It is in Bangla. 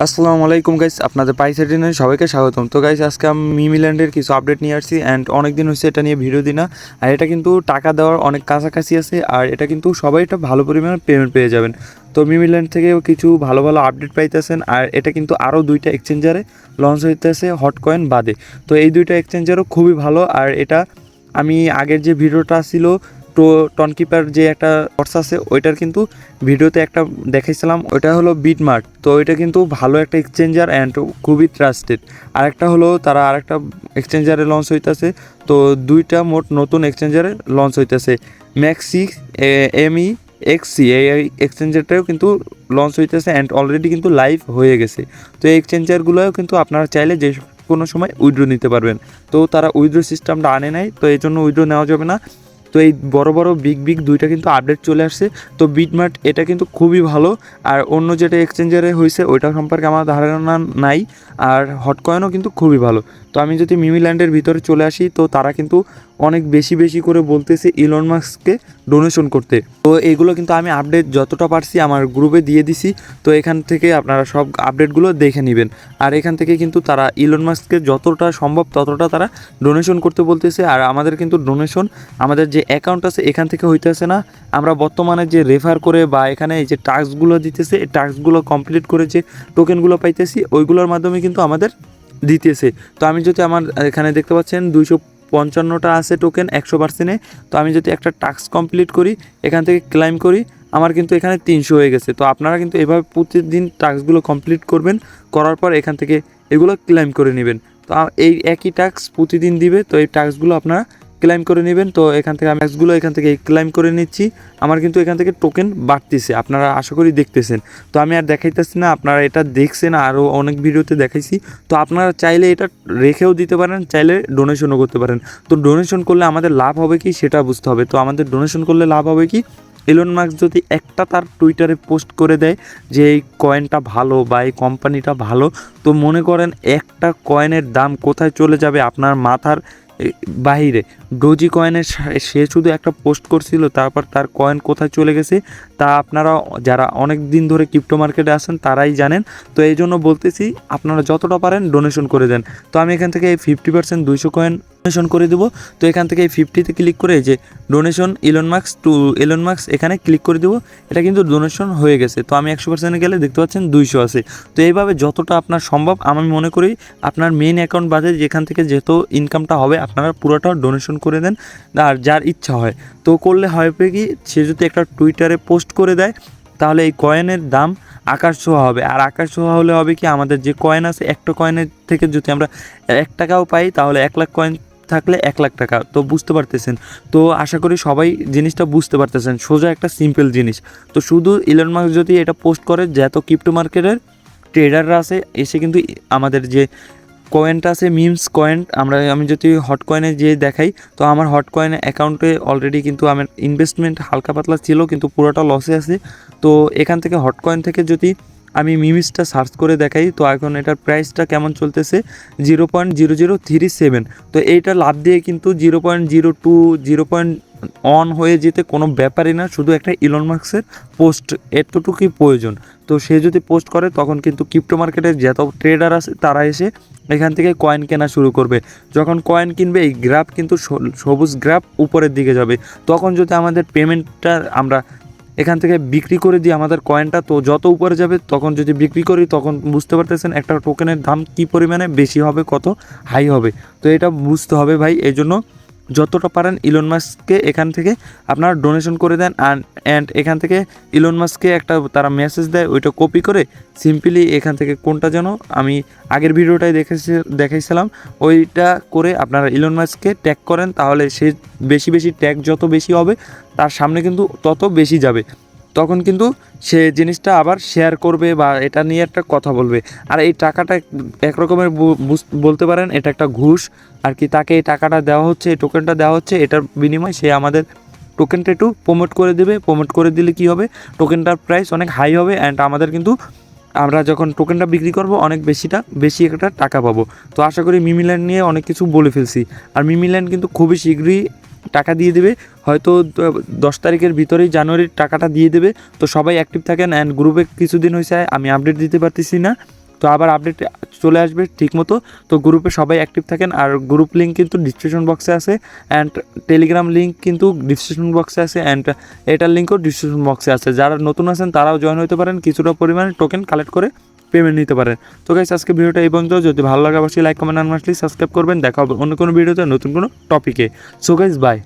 আসসালামু আলাইকুম গাইস, আপনাদের পাইসাইডিনে সবাইকে স্বাগতম। তো গাইস, আজকে আমি মিমিল্যান্ডের কিছু আপডেট নিয়ে আসছি অ্যান্ড অনেক দিন হচ্ছে এটা নিয়ে ভিডিও দিই না। আর এটা কিন্তু টাকা দেওয়ার অনেক কাছাকাছি আছে, আর এটা কিন্তু সবাই এটা ভালো পরিমাণে পেমেন্ট পেয়ে যাবেন। তো মিমিল্যান্ড থেকেও কিছু ভালো ভালো আপডেট পাইতেছেন, আর এটা কিন্তু আরও দুইটা এক্সচেঞ্জারে লঞ্চ হইতেছে হট কয়েন বাদে। তো এই দুইটা এক্সচেঞ্জারও খুবই ভালো। আর এটা আমি আগের যে ভিডিওটা ছিল তো টনকিপার যে একটা কোর্স আছে ওইটার কিন্তু ভিডিওতে একটা দেখাইছিলাম, ওইটা হলো বিটমার্ট। তো এটা কিন্তু ভালো একটা এক্সচেঞ্জার অ্যান্ড খুবই ট্রাস্টেড। আরেকটা হলো তারা আরেকটা এক্সচেঞ্জারে লঞ্চ হইতেছে। তো দুইটা মোট নতুন এক্সচেঞ্জারে লঞ্চ হইতেছে। ম্যাক্সি এমই এক্সি এই এক্সচেঞ্জারটাও কিন্তু লঞ্চ হইতেছে অ্যান্ড অলরেডি কিন্তু লাইভ হয়ে গেছে। তো এই এক্সচেঞ্জারগুলোও কিন্তু আপনারা চাইলে যে কোনো সময় উইথড্র নিতে পারবেন। তো তারা উইথড্র সিস্টেমটা আনে নাই, তো এই জন্য উইথড্র নেওয়া যাবে না। তো এই বড় বড় বিগ দুইটা কিন্তু আপডেট চলে আসছে। তো বিটমার্ট এটা কিন্তু খুবই ভালো। আর অন্য যেটা এক্সচেঞ্জারে হয়েছে ওইটা সম্পর্কে আমার ধারণা নাই। আর হটকয়েনও কিন্তু খুবই ভালো। তো আমি যদি মিমিল্যান্ডের ভিতরে চলে আসি, তো তারা কিন্তু অনেক বেশি করে বলতেছে ইলন মাস্ককে ডোনেশন করতে। তো এগুলো কিন্তু আমি আপডেট যতটা পারছি আমার গ্রুপে দিয়ে দিছি। তো এখান থেকে আপনারা সব আপডেটগুলো দেখে নেবেন। আর এখান থেকে কিন্তু তারা ইলন মাস্ককে যতটা সম্ভব ততটা তারা ডোনেশন করতে বলতেছে। আর আমাদের কিন্তু ডোনেশন আমাদের যে অ্যাকাউন্ট আছে এখান থেকে হইতেছে না। আমরা বর্তমানে যে রেফার করে বা এখানে এই যে টাস্কগুলো দিতেছে, এই টাস্কগুলো কমপ্লিট করে যে টোকেনগুলো পাইতেছি ওইগুলোর মাধ্যমে কিন্তু আমাদের দিতেছে। তো আমি যদি আমার এখানে দেখতে পাচ্ছেন 255টা আছে টোকেন 100%-এ। তো আমি যদি একটা টাস্ক কমপ্লিট করি, এখান থেকে ক্লাইম করি, আমার কিন্তু এখানে 300 হয়ে গেছে। তো আপনারা কিন্তু এভাবে প্রতিদিন টাস্কগুলো কমপ্লিট করবেন, করার পর এখান থেকে এগুলো ক্লাইম করে নেবেন। তো এই একই টাস্ক প্রতিদিন দিবে, তো এই টাস্কগুলো আপনারা ক্লাইম করে নেবেন। তো এখান থেকে আমি টাস্কগুলো এখান থেকে ক্লাইম করে নিচ্ছি। আমার কিন্তু এখান থেকে টোকেন বাড়তেছে, আপনারা আশা করি দেখতেছেন। তো আমি আর দেখাইতেছি না, আপনারা এটা দেখছেন, আরও অনেক ভিডিওতে দেখাইছি। তো আপনারা চাইলে এটা রেখেও দিতে পারেন, চাইলে ডোনেশনও করতে পারেন। তো ডোনেশন করলে আমাদের লাভ হবে কি সেটা বুঝতে হবে। তো আমাদের ডোনেশন করলে লাভ হবে কি, ইলন মাস্ক যদি একটা তার টুইটারে পোস্ট করে দেয় যে এই কয়েনটা ভালো বা এই কোম্পানিটা ভালো, তো মনে করেন একটা কয়েনের দাম কোথায় চলে যাবে আপনার মাথার বাহিরে। ডোজি কয়েনের সে শুধু একটা পোস্ট করছিল, তারপর তার কয়েন কোথায় চলে গেছে তা আপনারা যারা অনেক দিন ধরে ক্রিপ্টো মার্কেটে আছেন তারাই জানেন। তো এই জন্য বলতেছি আপনারা যতটা পারেন ডোনেশন করে দেন। তো আমি এখান থেকে এই 50% 200 কয়েন ডোনেশন করে দেবো। তো এখান থেকে এই 50-তে ক্লিক করে যে donation Elon Musk to Elon Musk এখানে ক্লিক করে দেবো। এটা কিন্তু ডোনেশন হয়ে গেছে। তো আমি 100%-এ গেলে দেখতে পাচ্ছেন 200 আছে। তো এইভাবে যতটা আপনার সম্ভব আমি মনে করি আপনার মেইন অ্যাকাউন্ট বাদে যেখান থেকে যেহেতু ইনকামটা হবে আপনারা পুরোটা ডোনেশন করে দেন। আর যার ইচ্ছা হয় তো করলে হবে কি, সে যদি একটা টুইটারে পোস্ট করে দেয় তাহলে এই কয়েনের দাম আকাশ ছোঁয়া হবে। আর আকাশ ছোঁয়া হলে হবে কি, আমাদের যে কয়েন আছে একটা কয়েনের থেকে যদি আমরা 1 টাকাও পাই তাহলে 1 লাখ কয়েন থাকলে 1 লাখ টাকা। তো বুঝতে পারতেছেন। তো আশা করি সবাই জিনিসটা বুঝতে পারতেছেন, সোজা একটা সিম্পল জিনিস। তো শুধু ইলন মাস্ক যদি এটা পোস্ট করে, যত ক্রিপ্টো মার্কেটের ট্রেডাররা আছে এসে কিন্তু আমাদের যে কয়েনটা আছে মিমস কয়েন, আমি যদি হট কয়েনে যে দেখাই, তো আমার হট কয়েন অ্যাকাউন্টে অলরেডি কিন্তু আমার ইনভেস্টমেন্ট হালকা পাতলা ছিল কিন্তু পুরোটা লসে আছে। তো এখান থেকে হট কয়েন থেকে যদি আমি মিমসটা সার্চ করে দেখাই, তো এখন এটার প্রাইসটা কেমন চলতেছে 0.0037। তো এইটা লাভ দিয়ে কিন্তু 0.02 0.1 হয়ে যেতে কোনো ব্যাপারই না, শুধু একটা ইলন মাস্কের পোস্ট এতটুকুই প্রয়োজন। তো সে যদি পোস্ট করে তখন কিন্তু ক্রিপ্টো মার্কেটের যত ট্রেডার আছে তারা এসে এখান থেকে কয়েন কেনা শুরু করবে। যখন কয়েন কিনবে এই গ্রাফ কিন্তু সবুজ গ্রাফ উপরের দিকে যাবে। তখন যদি আমাদের পেমেন্টটা আমরা এখান থেকে বিক্রি করে দিই আমাদের কয়েনটা, তো যত উপরে যাবে তখন যদি বিক্রি করি তখন বুঝতে পারতেছেন একটা টোকেনের দাম কী পরিমাণে বেশি হবে, কত হাই হবে। তো এটা বুঝতে হবে ভাই। এই জন্য যতটা পারেন ইলন মাস্ককে এখান থেকে আপনারা ডোনেশন করে দেন। অ্যান্ড এখান থেকে ইলন মাস্ককে একটা তারা মেসেজ দেয়, ওইটা কপি করে সিম্পলি এখান থেকে কোনটা যেন আমি আগের ভিডিওটাই দেখাইছিলাম, ওইটা করে আপনারা ইলন মাস্ককে ট্যাগ করেন। তাহলে সে বেশি ট্যাগ যত বেশি হবে তার সামনে কিন্তু তত বেশি যাবে। তখন কিন্তু সে জিনিসটা আবার শেয়ার করবে বা এটা নিয়ে একটা কথা বলবে। আর এই টাকাটা এক রকমের বলতে পারেন এটা একটা ঘুষ আর কি। তাকে এই টাকাটা দেওয়া হচ্ছে, এই টোকেনটা দেওয়া হচ্ছে, এটার বিনিময়ে সে আমাদের টোকেনটা একটু প্রমোট করে দেবে। প্রমোট করে দিলে কি হবে, টোকেনটার প্রাইস অনেক হাই হবে অ্যান্ড আমাদের কিন্তু আমরা যখন টোকেনটা বিক্রি করব অনেক বেশি একটা টাকা পাবো। তো আশা করি মিমিল্যান্ড নিয়ে অনেক কিছু বলে ফেলছি। আর মিমিল্যান্ড কিন্তু খুবই শীঘ্রই টাকা দিয়ে দেবে, হয়তো 10 তারিখের ভিতরেই জানুয়ারির টাকাটা দিয়ে দেবে। তো সবাই অ্যাক্টিভ থাকেন অ্যান্ড গ্রুপে কিছুদিন হয়েছে আমি আপডেট দিতে পারতেছি না। তো আবার আপডেট চলে আসবে ঠিকমতো। তো গ্রুপে সবাই অ্যাক্টিভ থাকেন, আর গ্রুপ লিঙ্ক কিন্তু ডিসক্রিপশন বক্সে আছে, অ্যান্ড টেলিগ্রাম লিঙ্ক কিন্তু ডিসক্রিপশন বক্সে আছে, অ্যান্ড এটার লিঙ্কও ডিসক্রিপশন বক্সে আছে। যারা নতুন আছেন তারাও জয়েন হতে পারেন, কিছুটা পরিমাণে টোকেন কালেক্ট করে পেমেন্ট নিতে পারেন। তো গাইস আজকে ভিডিওটা এই পর্যন্ত। যদি ভালো লাগে অবশ্যই লাইক কমেন্ট আর সাবস্ক্রাইব করবেন। দেখা হবে অন্য কোনো ভিডিওতে নতুন কোনো টপিকে। So guys bye.